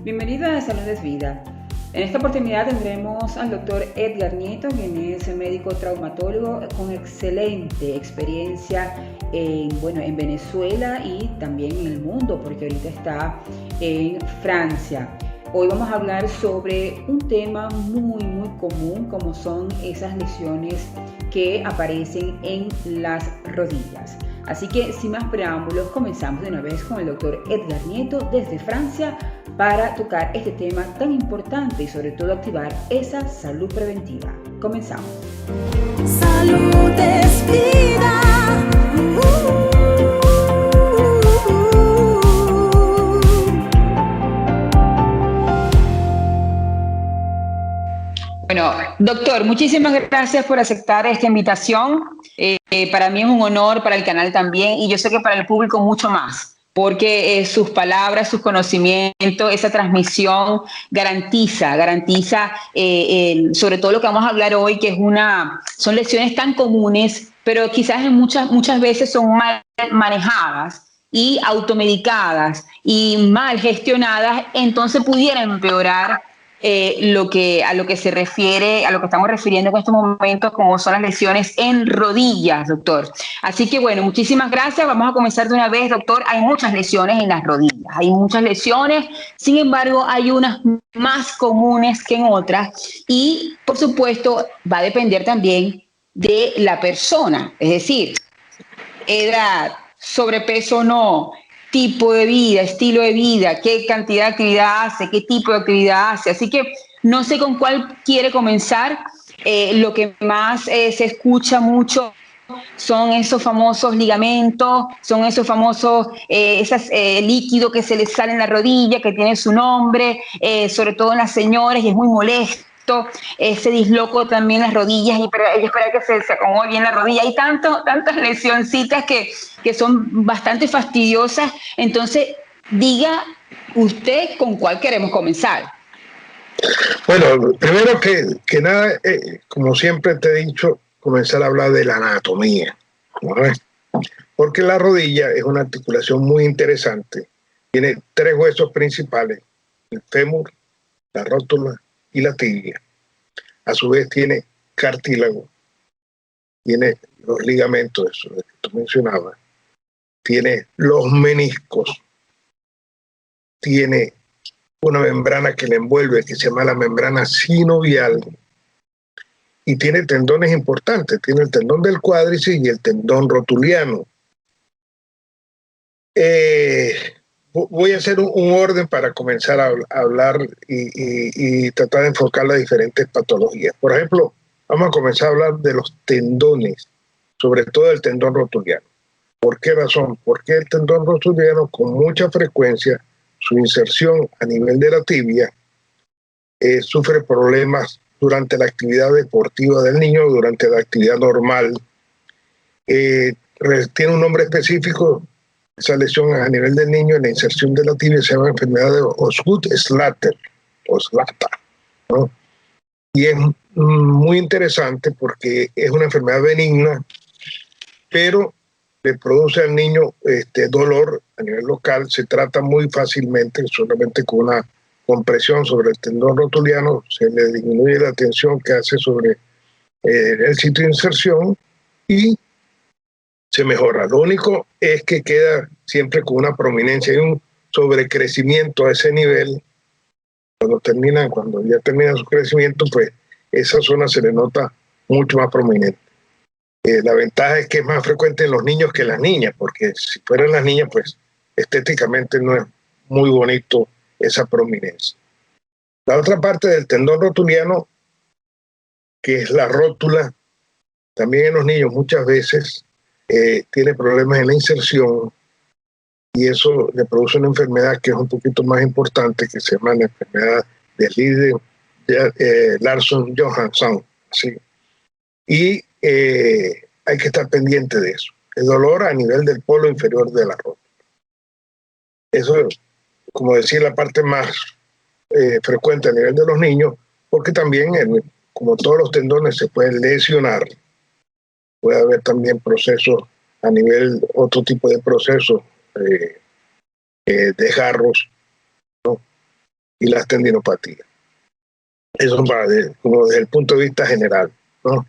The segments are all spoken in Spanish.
Bienvenido a Salud es Vida. En esta oportunidad tendremos al doctor Edgar Nieto, quien es médico traumatólogo con excelente experiencia en Venezuela y también en el mundo, porque ahorita está en Francia. Hoy vamos a hablar sobre un tema muy común, como son esas lesiones que aparecen en las rodillas. Así que sin más preámbulos, comenzamos de una vez con el doctor Edgar Nieto desde Francia para tocar este tema tan importante y sobre todo activar esa salud preventiva. Comenzamos. Salud es vida. Bueno, doctor, muchísimas gracias por aceptar esta invitación. Para mí es un honor, para el canal también, y yo sé que para el público mucho más, porque sus palabras, sus conocimientos, esa transmisión garantiza sobre todo lo que vamos a hablar hoy, que son lesiones tan comunes, pero quizás muchas veces son mal manejadas y automedicadas y mal gestionadas, entonces pudieran empeorar a lo que se refiere, a lo que estamos refiriendo en estos momentos, como son las lesiones en rodillas, doctor. Así que bueno, muchísimas gracias. Vamos a comenzar de una vez, doctor. Hay muchas lesiones en las rodillas, hay muchas lesiones, sin embargo, hay unas más comunes que en otras y, por supuesto, va a depender también de la persona, es decir, edad, sobrepeso o no, tipo de vida, estilo de vida, qué cantidad de actividad hace, qué tipo de actividad hace. Así que no sé con cuál quiere comenzar. Lo que más se escucha mucho son esos famosos ligamentos, son esos famosos líquidos que se les sale en la rodilla, que tiene su nombre, sobre todo en las señoras, y es muy molesto. Se disloco también las rodillas y espera que se acomode bien la rodilla. Hay tantas lesioncitas que son bastante fastidiosas. Entonces, diga usted con cuál queremos comenzar. Bueno, primero que nada, como siempre te he dicho, comenzar a hablar de la anatomía, ¿no? Porque la rodilla es una articulación muy interesante. Tiene tres huesos principales: el fémur, la rótula y la tibia. A su vez tiene cartílago, tiene los ligamentos, eso que tú mencionabas, tiene los meniscos, tiene una membrana que le envuelve, que se llama la membrana sinovial, y tiene tendones importantes. Tiene el tendón del cuádriceps y el tendón rotuliano. Voy a hacer un orden para comenzar a hablar y tratar de enfocar las diferentes patologías. Por ejemplo, vamos a comenzar a hablar de los tendones, sobre todo el tendón rotuliano. ¿Por qué razón? Porque el tendón rotuliano, con mucha frecuencia, su inserción a nivel de la tibia sufre problemas durante la actividad deportiva del niño, durante la actividad normal. Tiene un nombre específico, esa lesión a nivel del niño, en la inserción de la tibia, se llama enfermedad de Osgood-Schlatter, ¿no? Y es muy interesante porque es una enfermedad benigna, pero le produce al niño dolor a nivel local. Se trata muy fácilmente, solamente con una compresión sobre el tendón rotuliano, se le disminuye la tensión que hace sobre el sitio de inserción y se mejora. Lo único es que queda siempre con una prominencia y un sobrecrecimiento a ese nivel. Cuando ya termina su crecimiento, pues esa zona se le nota mucho más prominente. La ventaja es que es más frecuente en los niños que en las niñas, porque si fueran las niñas, pues estéticamente no es muy bonito esa prominencia. La otra parte del tendón rotuliano, que es la rótula, también en los niños muchas veces tiene problemas en la inserción y eso le produce una enfermedad que es un poquito más importante, que se llama la enfermedad de Larsson-Johansson, ¿sí? Y hay que estar pendiente de eso. El dolor a nivel del polo inferior de la rótula. Eso, como decía, la parte más frecuente a nivel de los niños, porque también, como todos los tendones, se pueden lesionar. Puede haber también procesos a nivel, otro tipo de procesos, desgarros, ¿no? y las tendinopatías. Eso va como desde el punto de vista general, ¿no?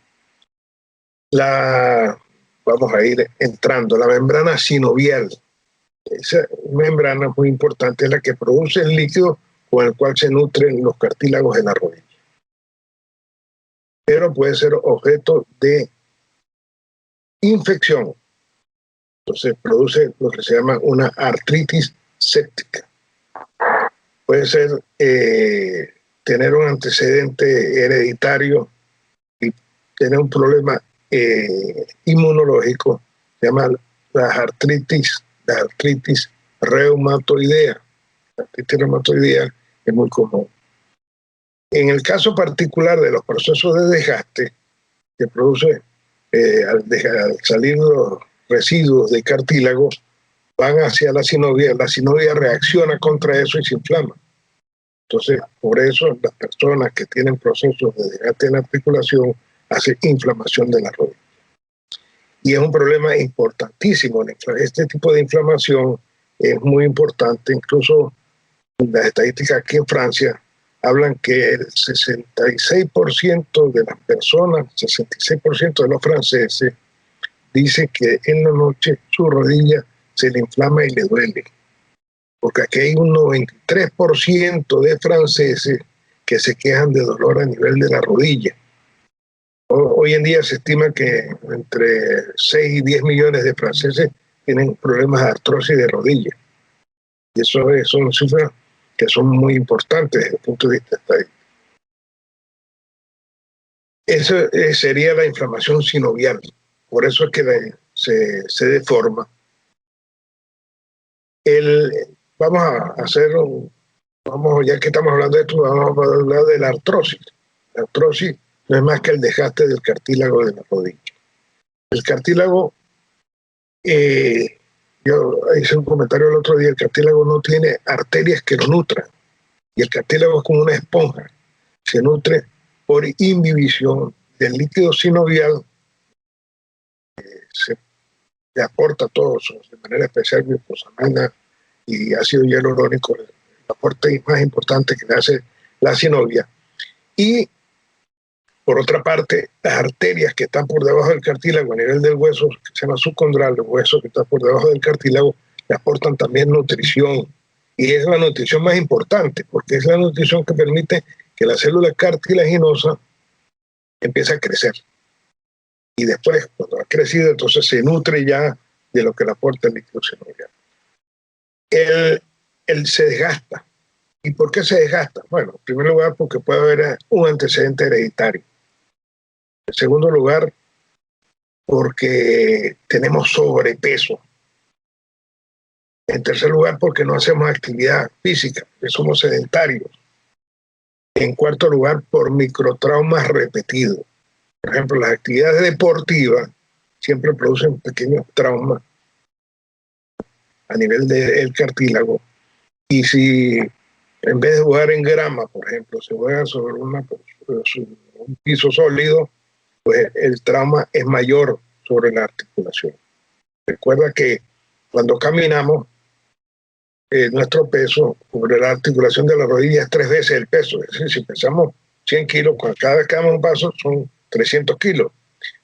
Vamos a ir entrando, la membrana sinovial. Esa membrana muy importante es la que produce el líquido con el cual se nutren los cartílagos de la rodilla. Pero puede ser objeto de infección. Entonces produce lo que se llama una artritis séptica. Puede ser tener un antecedente hereditario y tener un problema inmunológico, se llama la artritis reumatoidea. La artritis reumatoidea es muy común. En el caso particular de los procesos de desgaste que produce al salir los residuos de cartílago, van hacia la sinovia reacciona contra eso y se inflama. Entonces, por eso las personas que tienen procesos de desgaste en la articulación hacen inflamación de la rodilla. Y es un problema importantísimo. Este tipo de inflamación es muy importante. Incluso las estadísticas aquí en Francia hablan que el 66% de las personas, 66% de los franceses, dicen que en la noche su rodilla se le inflama y le duele. Porque aquí hay un 93% de franceses que se quejan de dolor a nivel de la rodilla. Hoy en día se estima que entre 6 y 10 millones de franceses tienen problemas de artrosis de rodilla. Y eso son cifras que son muy importantes desde el punto de vista estadístico. Eso sería la inflamación sinovial. Por eso es que se deforma. Vamos a hacer ya que estamos hablando de esto, vamos a hablar de la artrosis. La artrosis no es más que el desgaste del cartílago de la rodilla. El cartílago, yo hice un comentario el otro día, el cartílago no tiene arterias que lo nutran. Y el cartílago es como una esponja. Se nutre por imbibición del líquido sinovial. Se aporta todo eso, de manera especial glucosamina y ácido hialurónico, el aporte más importante que le hace la sinovia. Y por otra parte, las arterias que están por debajo del cartílago a nivel del hueso, que se llama subcondral, el hueso que está por debajo del cartílago, le aportan también nutrición. Y es la nutrición más importante, porque es la nutrición que permite que la célula cartilaginosa empiece a crecer. Y después, cuando ha crecido, entonces se nutre ya de lo que le aporta el líquido sinovial. Él se desgasta. ¿Y por qué se desgasta? Bueno, en primer lugar, porque puede haber un antecedente hereditario. En segundo lugar, porque tenemos sobrepeso. En tercer lugar, porque no hacemos actividad física, que somos sedentarios. En cuarto lugar, por microtraumas repetidos. Por ejemplo, las actividades deportivas siempre producen pequeños traumas a nivel del cartílago. Y si en vez de jugar en grama, por ejemplo, se juega sobre un piso sólido, pues el trauma es mayor sobre la articulación. Recuerda que cuando caminamos, nuestro peso sobre la articulación de la rodilla es 3 veces el peso. Es decir, si pesamos 100 kilos, cada vez que damos un paso son 300 kilos.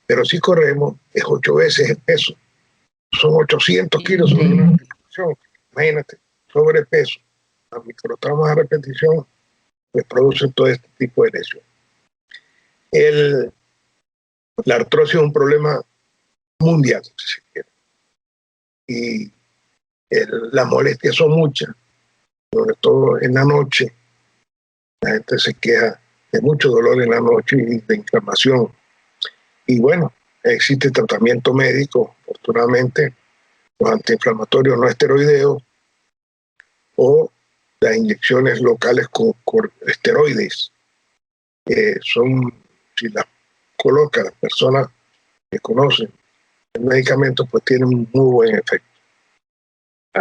Pero si corremos, es 8 veces el peso. Son 800 kilos sobre una articulación. Imagínate, sobrepeso. Las microtraumas a repetición pues producen todo este tipo de lesión. La artrosis es un problema mundial, si se quiere. Y las molestias son muchas, sobre todo en la noche. La gente se queja de mucho dolor en la noche y de inflamación. Y bueno, existe tratamiento médico, afortunadamente, los antiinflamatorios no esteroideos o las inyecciones locales con esteroides. Si las coloca las personas que conocen el medicamento, pues tienen un muy buen efecto.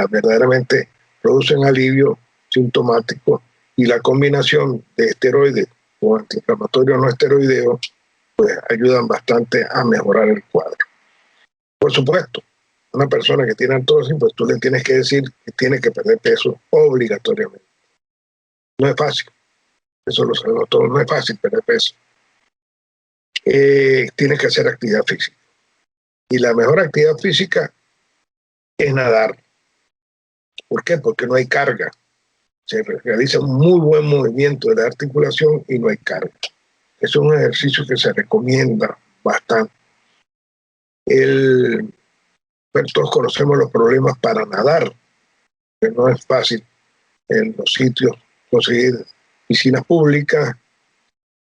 Verdaderamente producen alivio sintomático y la combinación de esteroides o antiinflamatorios no esteroideos pues ayudan bastante a mejorar el cuadro. Por supuesto, una persona que tiene artrosis, pues tú le tienes que decir que tiene que perder peso obligatoriamente. No es fácil, eso lo sabemos todos, no es fácil perder peso. Tienes que hacer actividad física. Y la mejor actividad física es nadar. ¿Por qué? Porque no hay carga. Se realiza un muy buen movimiento de la articulación y no hay carga. Es un ejercicio que se recomienda bastante. Pero todos conocemos los problemas para nadar, que no es fácil en los sitios conseguir piscinas públicas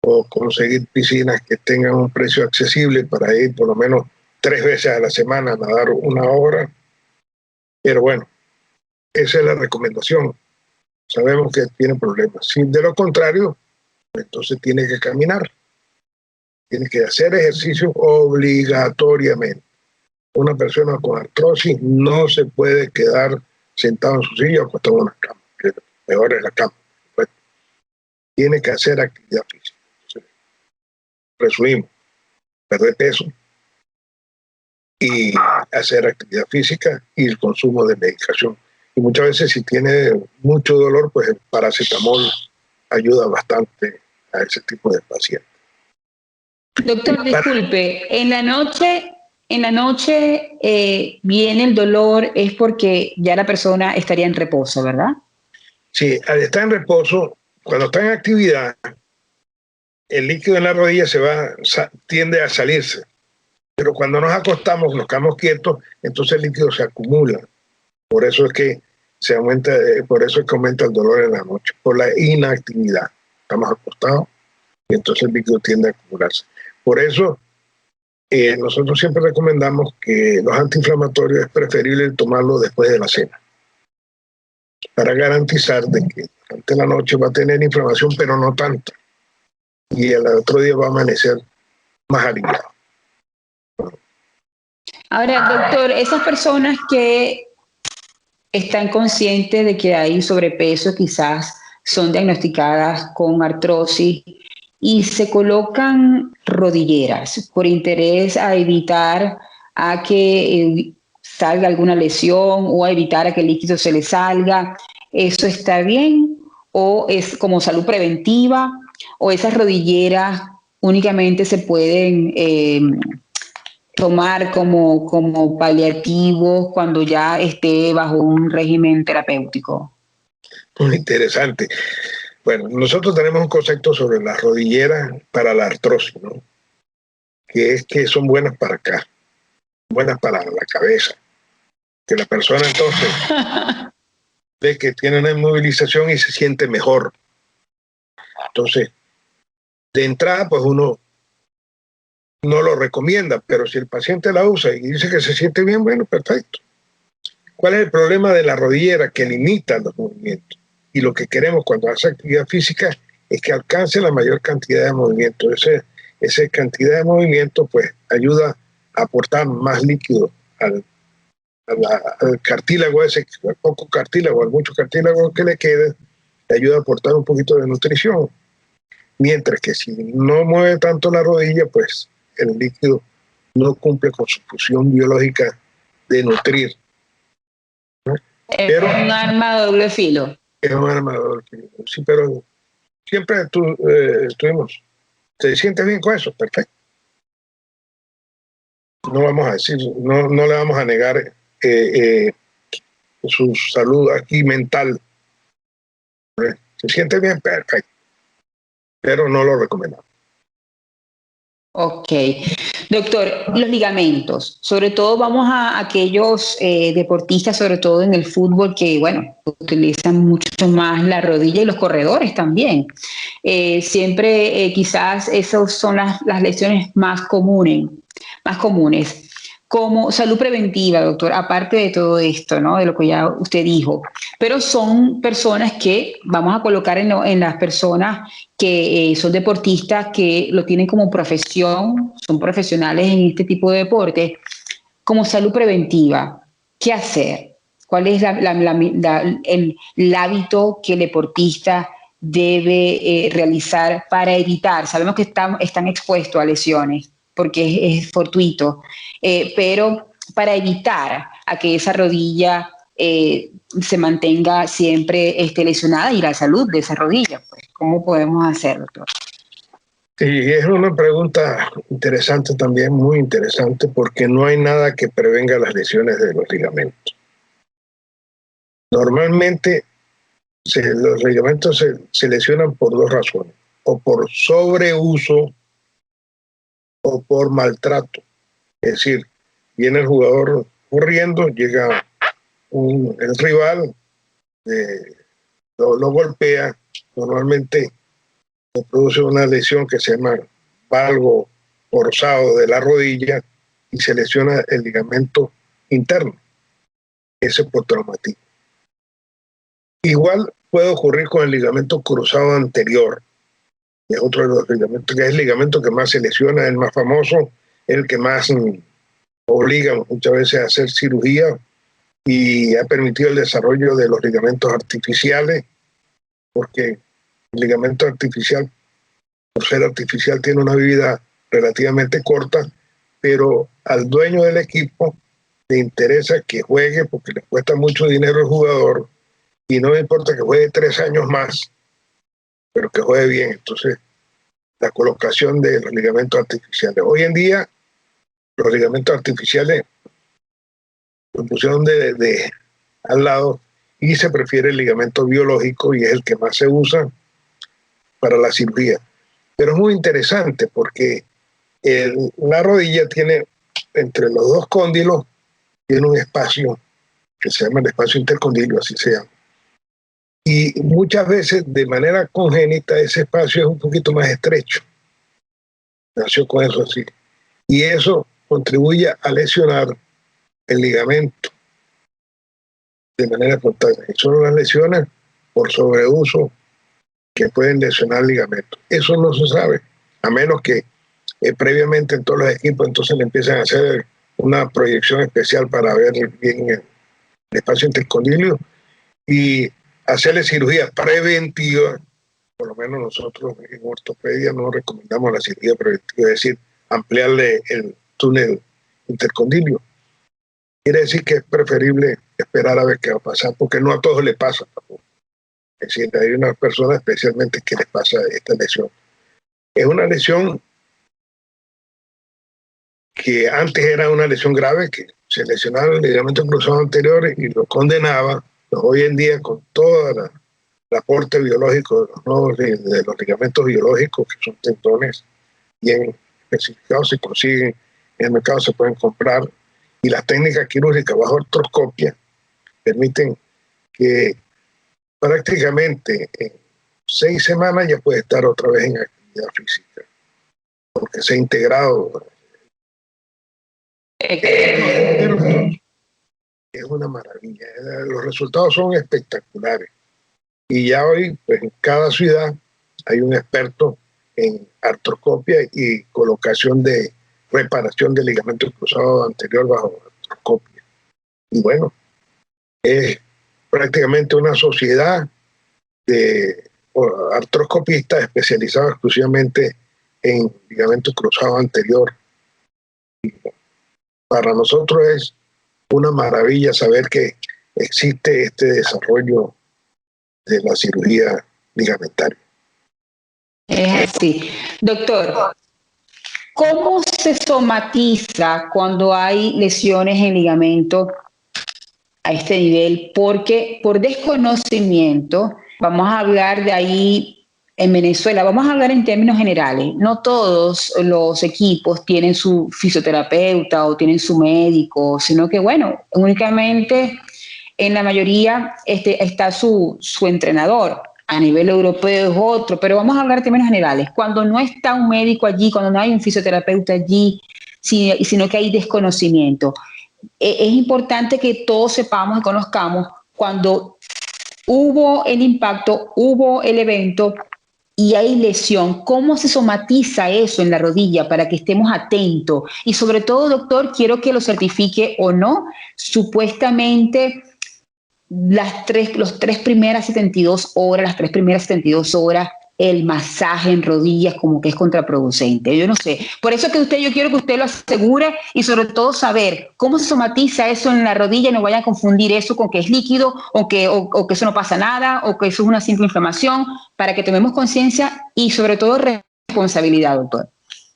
o conseguir piscinas que tengan un precio accesible para ir por lo menos 3 veces a la semana a nadar 1 hora. Pero bueno, esa es la recomendación. Sabemos que tiene problemas. Si de lo contrario, entonces tiene que caminar. Tiene que hacer ejercicio obligatoriamente. Una persona con artrosis no se puede quedar sentado en su silla o acostado en una cama. Que peor es la cama. Pues, tiene que hacer actividad física. Entonces, resumimos, perder peso y hacer actividad física y el consumo de medicación. Y muchas veces si tiene mucho dolor, pues el paracetamol ayuda bastante a ese tipo de pacientes. Doctor, disculpe, en la noche viene el dolor, es porque ya la persona estaría en reposo, ¿verdad? Sí, al estar en reposo, cuando está en actividad, el líquido en la rodilla tiende a salirse. Pero cuando nos acostamos, nos quedamos quietos, entonces el líquido se acumula. Por eso es que aumenta el dolor en la noche, por la inactividad. Estamos acostados y entonces el líquido tiende a acumularse. Por eso nosotros siempre recomendamos que los antiinflamatorios es preferible tomarlo después de la cena, para garantizar de que durante la noche va a tener inflamación, pero no tanta. Y el otro día va a amanecer más aliviado. Ahora, doctor, esas personas que están conscientes de que hay sobrepeso, quizás son diagnosticadas con artrosis y se colocan rodilleras por interés a evitar a que salga alguna lesión o a evitar a que el líquido se le salga. ¿Eso está bien? ¿O es como salud preventiva? ¿O esas rodilleras únicamente se pueden tomar como paliativos cuando ya esté bajo un régimen terapéutico? Muy interesante. Bueno, nosotros tenemos un concepto sobre las rodilleras para la artrosis, ¿no? Que es que son buenas para acá, buenas para la cabeza. Que la persona entonces ve que tiene una inmovilización y se siente mejor. Entonces, de entrada, pues uno no lo recomienda, pero si el paciente la usa y dice que se siente bien, bueno, perfecto. ¿Cuál es el problema de la rodillera? Que limita los movimientos. Y lo que queremos cuando hace actividad física es que alcance la mayor cantidad de movimiento. Esa cantidad de movimiento pues ayuda a aportar más líquido al cartílago, ese poco cartílago, al mucho cartílago que le quede, le ayuda a aportar un poquito de nutrición. Mientras que si no mueve tanto la rodilla, pues el líquido no cumple con su función biológica de nutrir. ¿No? Es un arma de doble filo. Es un arma de doble filo. Sí, pero siempre estuvimos. ¿Te sientes bien con eso? Perfecto. No vamos a decir, no le vamos a negar su salud aquí mental. ¿Se siente bien? Perfecto. Pero no lo recomendamos. Ok. Doctor, los ligamentos, sobre todo vamos a aquellos deportistas, sobre todo en el fútbol, que, bueno, utilizan mucho más la rodilla y los corredores también. Siempre quizás esas son las lesiones más comunes. Como salud preventiva, doctor, aparte de todo esto, ¿no? De lo que ya usted dijo, pero son personas que vamos a colocar en las personas que son deportistas, que lo tienen como profesión, son profesionales en este tipo de deporte, como salud preventiva. ¿Qué hacer? ¿Cuál es el hábito que el deportista debe realizar para evitar? Sabemos que están expuestos a lesiones porque es fortuito, pero para evitar a que esa rodilla se mantenga siempre lesionada y la salud de esa rodilla? Pues, ¿cómo podemos hacerlo, doctor? Sí, es una pregunta interesante también, muy interesante, porque no hay nada que prevenga las lesiones de los ligamentos. Normalmente los ligamentos se lesionan por dos razones, o por sobreuso o por maltrato. Es decir, viene el jugador corriendo, llega el rival, lo golpea, normalmente se produce una lesión que se llama valgo forzado de la rodilla y se lesiona el ligamento interno, ese por traumatismo. Igual puede ocurrir con el ligamento cruzado anterior, que es otro de los ligamentos, que es el ligamento que más se lesiona, el más famoso, el que más obliga muchas veces a hacer cirugía y ha permitido el desarrollo de los ligamentos artificiales, porque el ligamento artificial, por ser artificial, tiene una vida relativamente corta, pero al dueño del equipo le interesa que juegue porque le cuesta mucho dinero al jugador y no le importa que juegue 3 años más, pero que juegue bien. Entonces, la colocación de los ligamentos artificiales. Hoy en día, los ligamentos artificiales lo pusieron al lado y se prefiere el ligamento biológico y es el que más se usa para la cirugía. Pero es muy interesante porque la rodilla tiene, entre los dos cóndilos, tiene un espacio que se llama el espacio intercondilio, así se llama. Y muchas veces, de manera congénita, ese espacio es un poquito más estrecho. Nació con eso así. Y eso contribuye a lesionar el ligamento de manera espontánea. Y son las lesiones por sobreuso que pueden lesionar el ligamento. Eso no se sabe, a menos que previamente en todos los equipos entonces le empiezan a hacer una proyección especial para ver bien el espacio intercondilio y hacerle cirugía preventiva. Por lo menos nosotros en ortopedia no recomendamos la cirugía preventiva, es decir, ampliarle el túnel intercondilio. Quiere decir que es preferible esperar a ver qué va a pasar, porque no a todos les pasa tampoco. Es decir, hay unas personas especialmente que les pasa esta lesión. Es una lesión que antes era una lesión grave, que se lesionaba el ligamento cruzado anterior y lo condenaba. Pero hoy en día, con todo el aporte biológico de los ligamentos biológicos, que son tendones bien especificados, se consiguen en el mercado, se pueden comprar, y las técnicas quirúrgicas bajo artroscopia permiten que prácticamente en 6 semanas ya puede estar otra vez en actividad física, porque se ha integrado. Es una maravilla. Los resultados son espectaculares. Y ya hoy, pues en cada ciudad hay un experto en artroscopia y colocación de reparación del ligamento cruzado anterior bajo artroscopia. Y bueno, es prácticamente una sociedad de artroscopistas especializados exclusivamente en ligamento cruzado anterior. Y para nosotros es una maravilla saber que existe este desarrollo de la cirugía ligamentaria. Es así. Doctor, ¿cómo se somatiza cuando hay lesiones en ligamento a este nivel? Porque por desconocimiento, vamos a hablar de ahí en Venezuela, vamos a hablar en términos generales. No todos los equipos tienen su fisioterapeuta o tienen su médico, sino que, bueno, únicamente en la mayoría está su entrenador. A nivel europeo es otro, pero vamos a hablar en términos generales. Cuando no está un médico allí, cuando no hay un fisioterapeuta allí, sino que hay desconocimiento. Es importante que todos sepamos y conozcamos cuando hubo el impacto, hubo el evento y hay lesión, cómo se somatiza eso en la rodilla para que estemos atentos. Y sobre todo, doctor, quiero que lo certifique o no, supuestamente las tres primeras 72 horas el masaje en rodillas como que es contraproducente. Yo no sé. Por eso que yo quiero que usted lo asegure y sobre todo saber cómo se somatiza eso en la rodilla y no vayan a confundir eso con que es líquido o que eso no pasa nada o que eso es una simple inflamación, para que tomemos conciencia y sobre todo responsabilidad, doctor.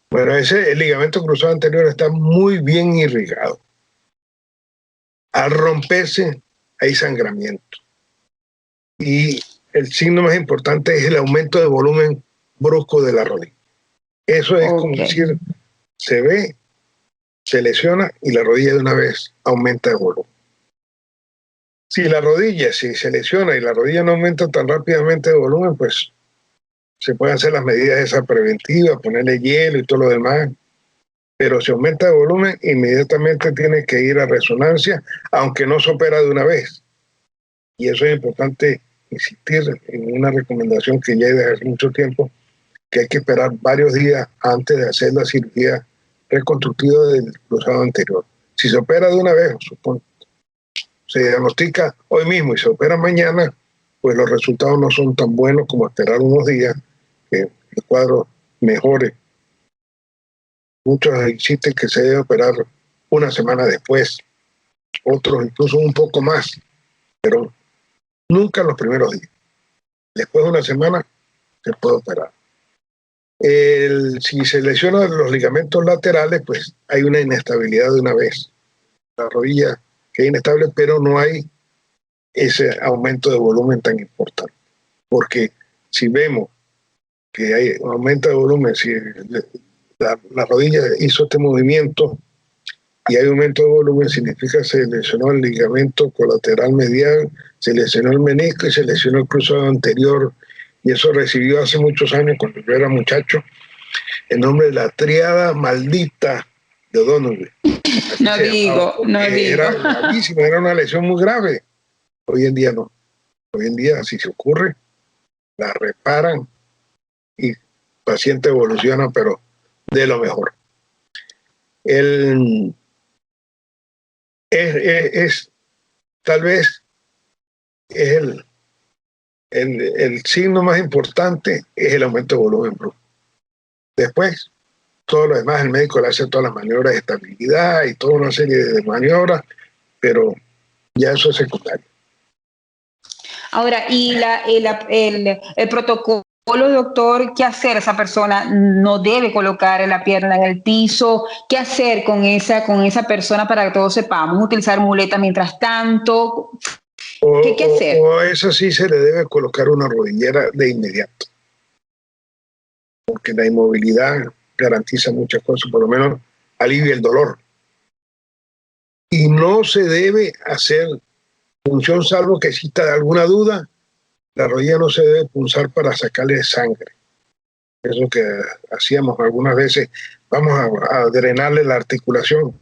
Bueno, el ligamento cruzado anterior está muy bien irrigado. Al romperse hay sangramiento. Y el signo más importante es el aumento de volumen brusco de la rodilla. Eso es como decir, se ve, se lesiona y la rodilla de una vez aumenta de volumen. Si se lesiona y la rodilla no aumenta tan rápidamente de volumen, pues se pueden hacer las medidas esas preventivas, ponerle hielo y todo lo demás. Pero si aumenta de volumen, inmediatamente tiene que ir a resonancia, aunque no se opera de una vez. Y eso es importante insistir en una recomendación que ya hay desde hace mucho tiempo, que hay que esperar varios días antes de hacer la cirugía reconstructiva del cruzado anterior. Si se opera de una vez, se diagnostica hoy mismo y se opera mañana, pues los resultados no son tan buenos como esperar unos días que el cuadro mejore. Muchos insisten que se debe operar una semana después, otros incluso un poco más, pero nunca los primeros días. Después de una semana se puede operar. Si se lesionan los ligamentos laterales, pues hay una inestabilidad de una vez. La rodilla queda inestable, pero no hay ese aumento de volumen tan importante. Porque si vemos que hay un aumento de volumen, si la rodilla hizo este movimiento y hay aumento de volumen, significa que se lesionó el ligamento colateral medial, se lesionó el menisco y se lesionó el cruzado anterior. Y eso recibió hace muchos años, cuando yo era muchacho, el nombre de la tríada maldita de O'Donoghue. No digo. Era gravísimo, era una lesión muy grave. Hoy en día no. Hoy en día, si se ocurre, la reparan y el paciente evoluciona, pero de lo mejor. Tal vez es el signo más importante es el aumento de volumen brusco. Después, todo lo demás, el médico le hace todas las maniobras de estabilidad y toda una serie de maniobras, pero ya eso es secundario. Ahora, y el protocolo, doctor, ¿qué hacer? Esa persona no debe colocar la pierna en el piso. ¿Qué hacer con esa persona para que todos sepamos? ¿Utilizar muletas mientras tanto? ¿Qué hacer? O eso sí se le debe colocar una rodillera de inmediato. Porque la inmovilidad garantiza muchas cosas, por lo menos alivia el dolor. Y no se debe hacer punción, salvo que exista alguna duda. La rodilla no se debe punzar para sacarle sangre. Eso que hacíamos algunas veces, vamos a drenarle la articulación,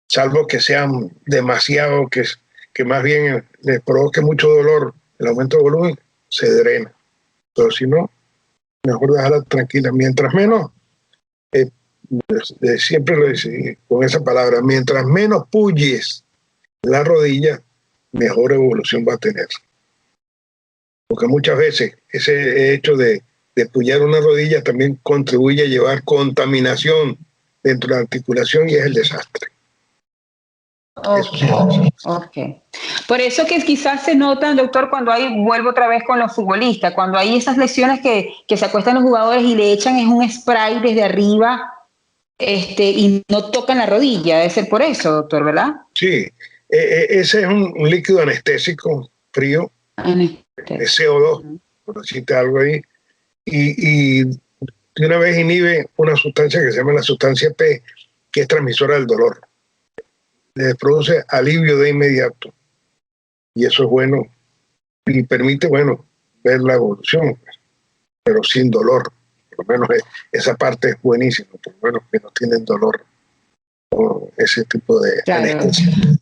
salvo que sean demasiado, que más bien les provoque mucho dolor, el aumento de volumen, se drena. Pero si no, mejor dejarla tranquila. Mientras menos, siempre lo dice con esa palabra, mientras menos puyes la rodilla, mejor evolución va a tener. Porque muchas veces ese hecho de puyar una rodilla también contribuye a llevar contaminación dentro de la articulación y es el desastre. Okay. Por eso que quizás se notan, doctor, cuando vuelvo otra vez con los futbolistas, cuando hay esas lesiones que se acuestan los jugadores y le echan es un spray desde arriba y no tocan la rodilla. Debe ser por eso, doctor, ¿verdad? Sí, ese es un líquido anestésico frío, CO2, por decirte algo ahí, y de una vez inhibe una sustancia que se llama la sustancia P, que es transmisora del dolor. Le produce alivio de inmediato. Y eso es bueno. Y permite, ver la evolución, pero sin dolor. Por lo menos esa parte es buenísima, por lo menos que no tienen dolor o ese tipo de anestesia.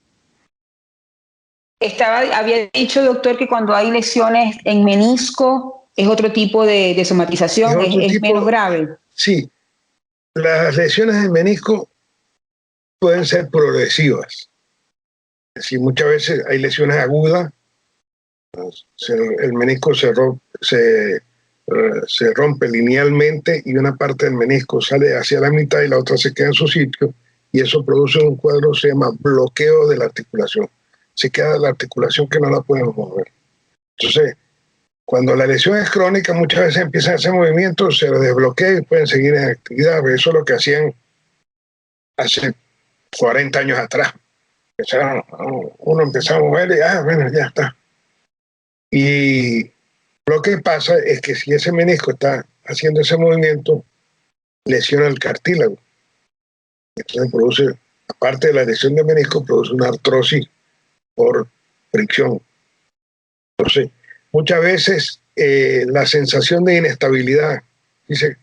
Había dicho, doctor, que cuando hay lesiones en menisco es otro tipo de somatización, es menos grave. Sí, las lesiones en menisco pueden ser progresivas. Es decir, muchas veces hay lesiones agudas, el menisco se se rompe linealmente y una parte del menisco sale hacia la mitad y la otra se queda en su sitio, y eso produce un cuadro que se llama bloqueo de la articulación. Se queda la articulación que no la podemos mover. Entonces, cuando la lesión es crónica, muchas veces empiezan a hacer movimientos, se desbloquea y pueden seguir en actividad. Eso es lo que hacían hace 40 años atrás. Uno empezaba a mover y bueno, ya está. Y lo que pasa es que si ese menisco está haciendo ese movimiento, lesiona el cartílago. Entonces produce, aparte de la lesión del menisco, produce una artrosis por fricción. Entonces, muchas veces la sensación de inestabilidad, dice,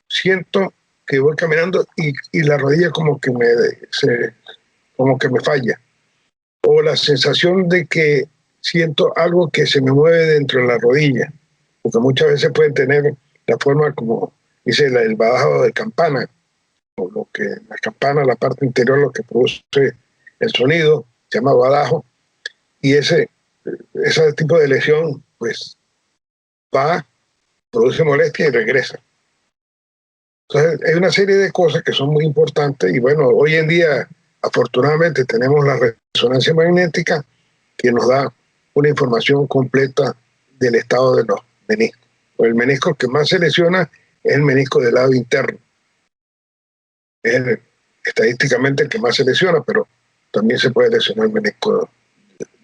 siento que voy caminando y la rodilla como que me falla. O la sensación de que siento algo que se me mueve dentro de la rodilla, porque muchas veces pueden tener la forma como dice el badajo de campana, o lo que la campana, la parte interior, lo que produce el sonido, se llama badajo, y ese tipo de lesión, pues va, produce molestia y regresa. Entonces, hay una serie de cosas que son muy importantes, y bueno, hoy en día, afortunadamente, tenemos la resonancia magnética que nos da una información completa del estado de los meniscos. El menisco que más se lesiona es el menisco del lado interno. Es estadísticamente el que más se lesiona, pero también se puede lesionar el menisco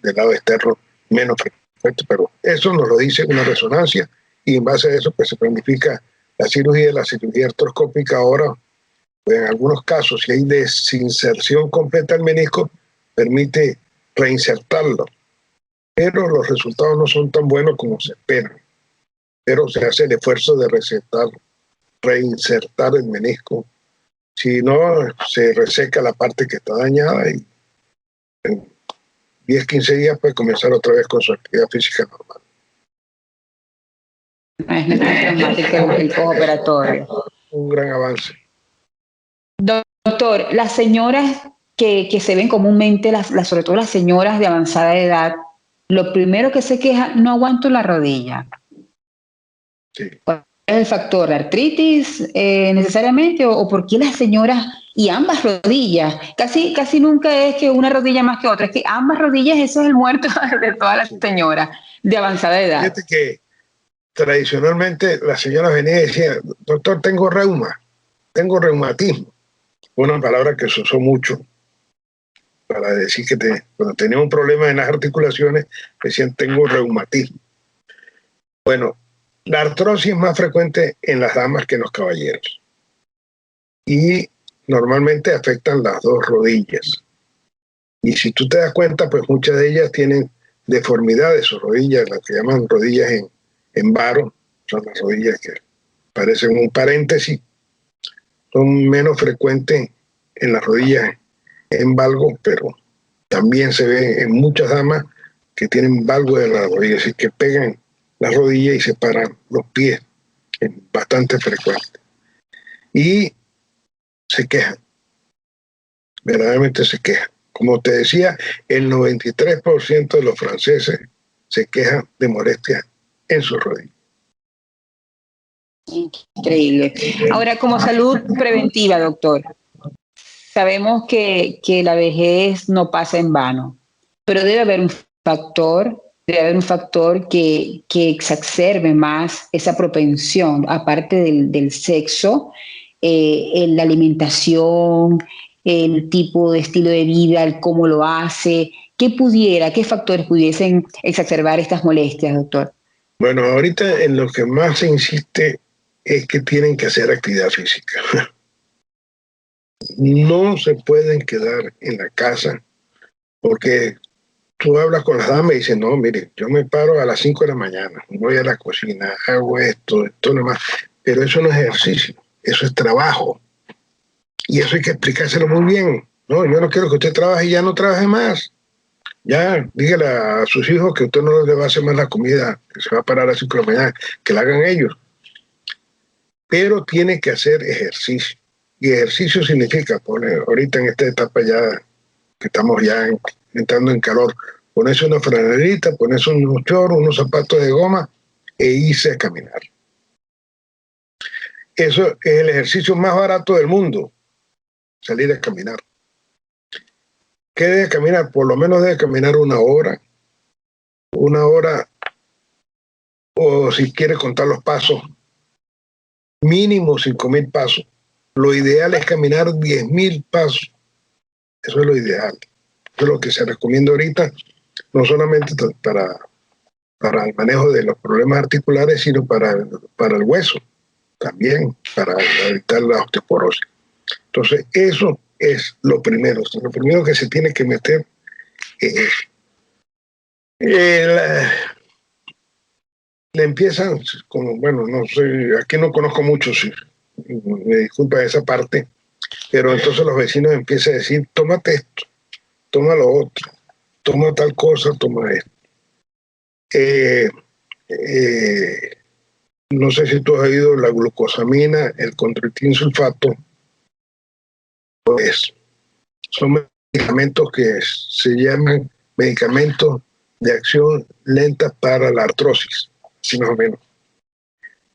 del lado externo menos frecuente, pero eso nos lo dice una resonancia, y en base a eso pues se planifica la cirugía artroscópica. Ahora, pues, en algunos casos, si hay desinserción completa del menisco, permite reinsertarlo, pero los resultados no son tan buenos como se esperan. Pero se hace el esfuerzo de reinsertar el menisco. Si no, se reseca la parte que está dañada y en 10, 15 días puede comenzar otra vez con su actividad física normal. Es traumático el postoperatorio. Un gran avance. Doctor, las señoras que se ven comúnmente, sobre todo las señoras de avanzada edad, lo primero que se quejan, no aguanto la rodilla. Sí. ¿Cuál es el factor? ¿La artritis necesariamente? ¿O por qué las señoras y ambas rodillas? Casi nunca es que una rodilla más que otra, es que ambas rodillas, ese es el muerto de todas las señoras de avanzada edad. Fíjate que tradicionalmente las señoras venían y decían, doctor, tengo reumatismo. Una palabra que se usó mucho para decir que cuando tenía un problema en las articulaciones, decían, tengo reumatismo. Bueno, la artrosis es más frecuente en las damas que en los caballeros. Y normalmente afectan las dos rodillas. Y si tú te das cuenta, pues muchas de ellas tienen deformidades, sus rodillas, las que llaman rodillas en varo, son las rodillas que parecen un paréntesis, son menos frecuentes en las rodillas en valgo, pero también se ve en muchas damas que tienen valgo de la rodilla, es decir, que pegan la rodilla y separan los pies, es bastante frecuente. Y se quejan, verdaderamente se quejan. Como te decía, el 93% de los franceses se quejan de molestias en sus rodillas. Increíble. Ahora, como salud preventiva, doctor, sabemos que la vejez no pasa en vano, pero debe haber un factor que exacerbe más esa propensión, aparte del sexo, la alimentación, el tipo de estilo de vida, el cómo lo hace. ¿Qué factores pudiesen exacerbar estas molestias, doctor? Bueno, ahorita en lo que más se insiste es que tienen que hacer actividad física. No se pueden quedar en la casa, porque tú hablas con las damas y dices, no, mire, yo me paro a las 5 de la mañana, voy a la cocina, hago esto nomás, pero eso no es ejercicio, eso es trabajo. Y eso hay que explicárselo muy bien. No, yo no quiero que usted trabaje y ya no trabaje más. Ya, dígale a sus hijos que usted no le va a hacer más la comida, que se va a parar a las 5 de la mañana, que la hagan ellos. Pero tiene que hacer ejercicio. Y ejercicio significa poner, ahorita en esta etapa ya, que estamos ya entrando en calor, ponerse una franelerita, ponerse unos chorros, unos zapatos de goma e irse a caminar. eso es el ejercicio más barato del mundo, salir a caminar. ¿Qué debe caminar? Por lo menos debe caminar una hora, o si quiere contar los pasos, mínimo 5.000 pasos. Lo ideal es caminar 10.000 pasos. Eso es lo ideal. Eso es lo que se recomienda ahorita, no solamente para el manejo de los problemas articulares, sino para el hueso, también para evitar la osteoporosis. Entonces, eso es lo primero. Lo primero que se tiene que meter es le empiezan, como, bueno, no sé, aquí no conozco mucho, sí, me disculpa esa parte, pero entonces los vecinos empiezan a decir, tómate esto, toma lo otro, toma tal cosa, toma esto. No sé si tú has oído la glucosamina, el condroitin sulfato, pues son medicamentos que se llaman medicamentos de acción lenta para la artrosis, así más o menos.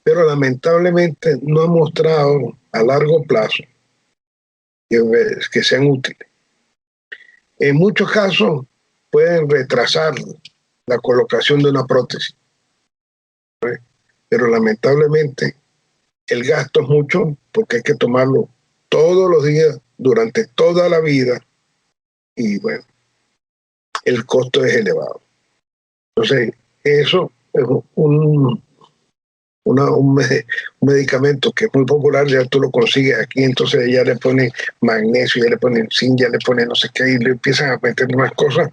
Pero lamentablemente no han mostrado a largo plazo que sean útiles. En muchos casos pueden retrasar la colocación de una prótesis, ¿sí? Pero lamentablemente el gasto es mucho porque hay que tomarlo todos los días durante toda la vida y bueno, el costo es elevado. Entonces, eso es un medicamento que es muy popular, ya tú lo consigues aquí, entonces ya le ponen magnesio, ya le ponen zinc, ya le ponen no sé qué, y le empiezan a meter más cosas,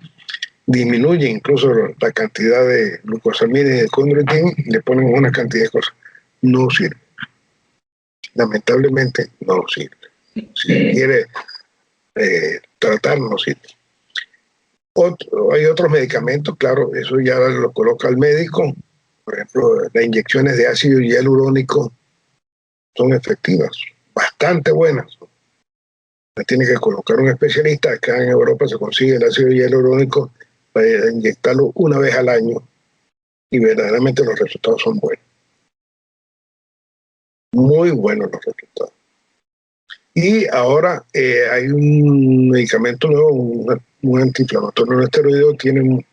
disminuye incluso la cantidad de glucosamina y de condroitin y le ponen una cantidad de cosas. No sirve. Lamentablemente no sirve. Si quiere tratar, no sirve. Hay otros medicamentos, claro, eso ya lo coloca el médico. Por ejemplo, las inyecciones de ácido hialurónico son efectivas, bastante buenas. La tiene que colocar un especialista. Acá en Europa se consigue el ácido hialurónico para inyectarlo una vez al año y verdaderamente los resultados son buenos. Muy buenos los resultados. Y ahora hay un medicamento nuevo, un antiinflamatorio no esteroideo, tiene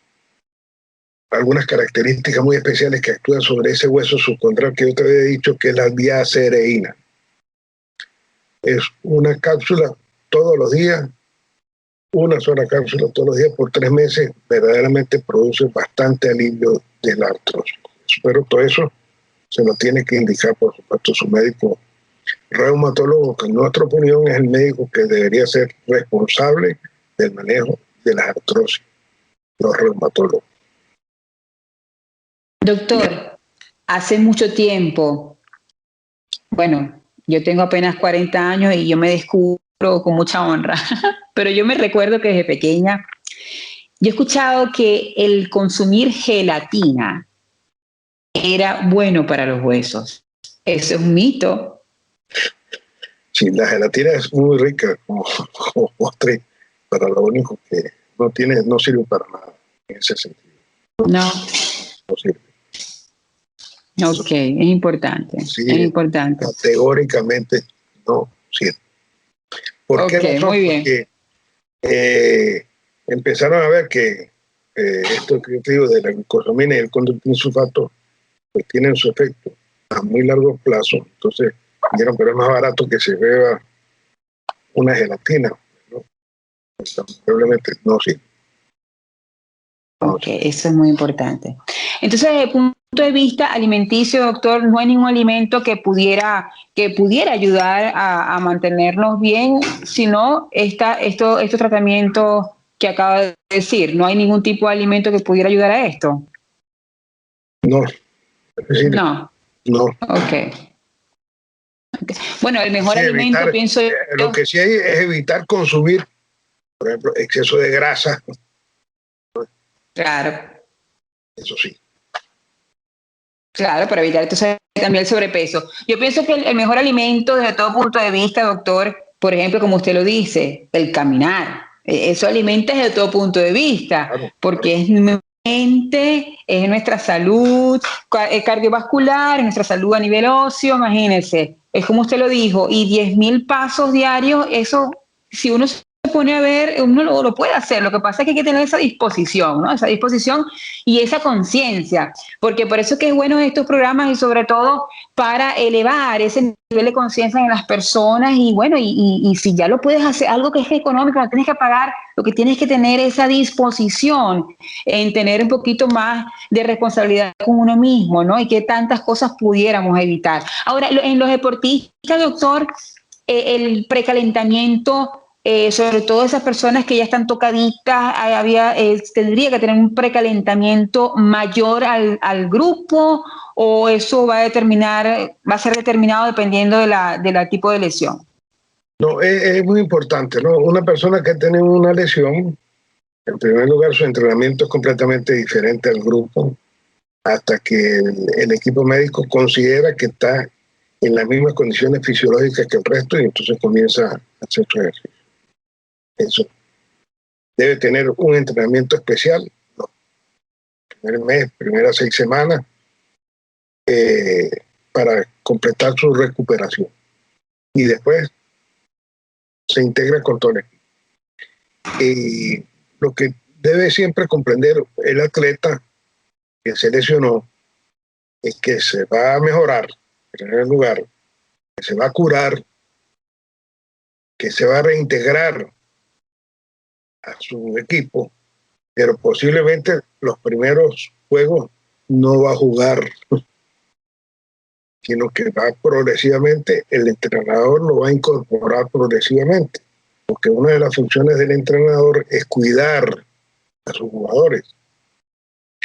algunas características muy especiales que actúan sobre ese hueso subcondral que yo te había dicho, que es la diacereína. Es una cápsula todos los días, una sola cápsula todos los días por 3 meses, verdaderamente produce bastante alivio de la artrosis. Pero todo eso se lo tiene que indicar, por supuesto, su médico reumatólogo, que en nuestra opinión es el médico que debería ser responsable del manejo de las artrosis, los reumatólogos. Doctor, hace mucho tiempo, bueno, yo tengo apenas 40 años y yo me descubro con mucha honra, pero yo me recuerdo que desde pequeña yo he escuchado que el consumir gelatina era bueno para los huesos. ¿Eso es un mito? Sí, la gelatina es muy rica como postre, pero lo único que no sirve para nada en ese sentido. No. No sirve. Ok, es importante. Sí, es importante. Categóricamente no sirve. ¿Por qué razón? Muy bien. Porque empezaron a ver que esto que yo te digo de la glucosamina y el condroitin sulfato pues tienen su efecto a muy largo plazo. Entonces dijeron, pero es más barato que se beba una gelatina, ¿no? Probablemente no sirve. Ok, eso es muy importante. Entonces, desde el punto de vista alimenticio, doctor, no hay ningún alimento que pudiera ayudar a mantenernos bien, sino estos tratamientos que acaba de decir. No hay ningún tipo de alimento que pudiera ayudar a esto. No. Es decir, no. Ok. Bueno, el mejor alimento, pienso yo. Lo que sí hay es evitar consumir, por ejemplo, exceso de grasa. Claro. Eso sí. Claro, para evitar entonces también el sobrepeso. Yo pienso que el mejor alimento desde todo punto de vista, doctor, por ejemplo, como usted lo dice, el caminar. Eso alimenta desde todo punto de vista, Claro, porque claro. es nuestra mente, es nuestra salud cardiovascular, es nuestra salud a nivel óseo, imagínense. es como usted lo dijo, y 10.000 pasos diarios, eso, si uno se pone a ver, uno lo puede hacer. Lo que pasa es que hay que tener esa disposición, ¿no? Esa disposición y esa conciencia, porque por eso es que es bueno estos programas y sobre todo para elevar ese nivel de conciencia en las personas y bueno, y si ya lo puedes hacer, algo que es económico, no tienes que pagar, lo que tienes que tener esa disposición en tener un poquito más de responsabilidad con uno mismo, ¿no? Y que tantas cosas pudiéramos evitar. Ahora, en los deportistas, doctor, el precalentamiento, sobre todo esas personas que ya están tocaditas, tendría que tener un precalentamiento mayor al grupo, o eso va a ser determinado dependiendo de la tipo de lesión. No, es muy importante, ¿no? Una persona que tiene una lesión, en primer lugar, su entrenamiento es completamente diferente al grupo, hasta que el equipo médico considera que está en las mismas condiciones fisiológicas que el resto y entonces comienza a hacer su ejercicio. Eso. Debe tener un entrenamiento especial, ¿no? Primer mes, primeras 6 semanas, para completar su recuperación. Y después se integra con todo el equipo. Y lo que debe siempre comprender el atleta que se lesionó es que se va a mejorar, en primer lugar, que se va a curar, que se va a reintegrar a su equipo, pero posiblemente los primeros juegos no va a jugar, sino que va progresivamente, el entrenador lo va a incorporar progresivamente, porque una de las funciones del entrenador es cuidar a sus jugadores.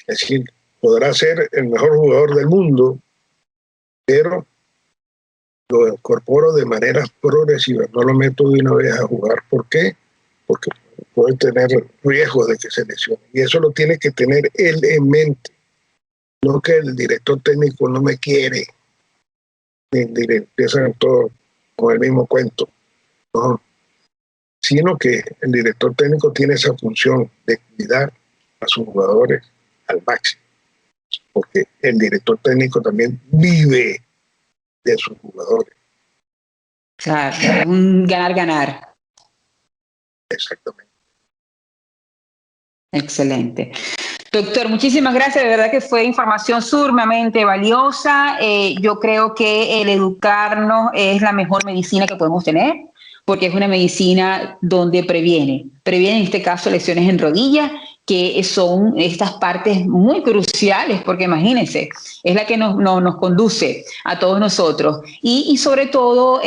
Es decir, podrá ser el mejor jugador del mundo, pero lo incorporo de manera progresiva, no lo meto de una vez a jugar. ¿Por qué? Porque puede tener riesgo de que se lesione. Y eso lo tiene que tener él en mente. No que el director técnico no me quiere, empiezan todos con el mismo cuento. No, sino que el director técnico tiene esa función de cuidar a sus jugadores al máximo. Porque el director técnico también vive de sus jugadores. Claro, un ganar-ganar. Exactamente. Excelente. Doctor, muchísimas gracias. De verdad que fue información sumamente valiosa. Yo creo que el educarnos es la mejor medicina que podemos tener, porque es una medicina donde previene en este caso lesiones en rodillas, que son estas partes muy cruciales, porque imagínense, es la que nos conduce a todos nosotros. Y sobre todo,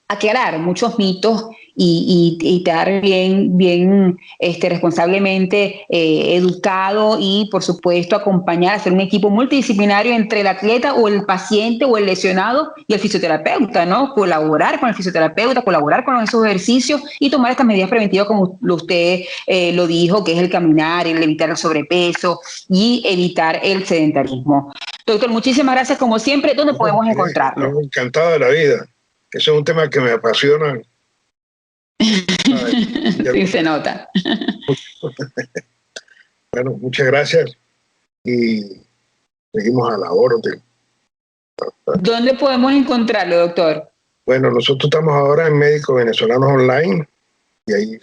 aclarar muchos mitos y estar bien responsablemente educado y, por supuesto, acompañar, hacer un equipo multidisciplinario entre el atleta o el paciente o el lesionado y el fisioterapeuta, ¿no? Colaborar con el fisioterapeuta, colaborar con esos ejercicios y tomar estas medidas preventivas, como usted lo dijo, que es el caminar, el evitar el sobrepeso y evitar el sedentarismo. Doctor, muchísimas gracias como siempre. ¿Dónde podemos encontrarlo? Estoy encantado de la vida. Eso es un tema que me apasiona. Sí, se nota. Bueno, muchas gracias y seguimos a la orden. ¿Dónde podemos encontrarlo, doctor? Bueno, nosotros estamos ahora en Médicos Venezolanos Online y ahí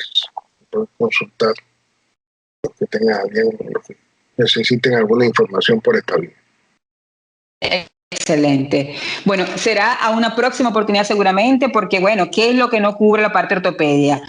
pueden consultar los que tengan bien, los que necesiten alguna información por esta vía. Excelente. Bueno, será a una próxima oportunidad seguramente, porque bueno, ¿qué es lo que no cubre la parte ortopedia?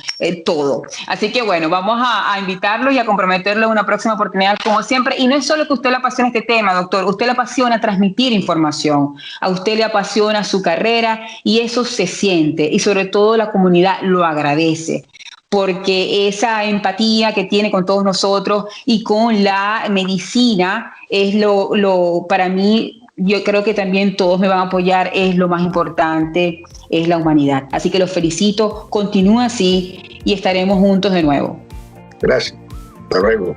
Todo. Así que bueno, vamos a invitarlo y a comprometerlo a una próxima oportunidad como siempre. Y no es solo que a usted le apasiona este tema, doctor, a usted le apasiona transmitir información, a usted le apasiona su carrera y eso se siente y sobre todo la comunidad lo agradece, porque esa empatía que tiene con todos nosotros y con la medicina es lo para mí, yo creo que también todos me van a apoyar, es lo más importante, es la humanidad. Así que los felicito, continúa así y estaremos juntos de nuevo. Gracias. Hasta luego.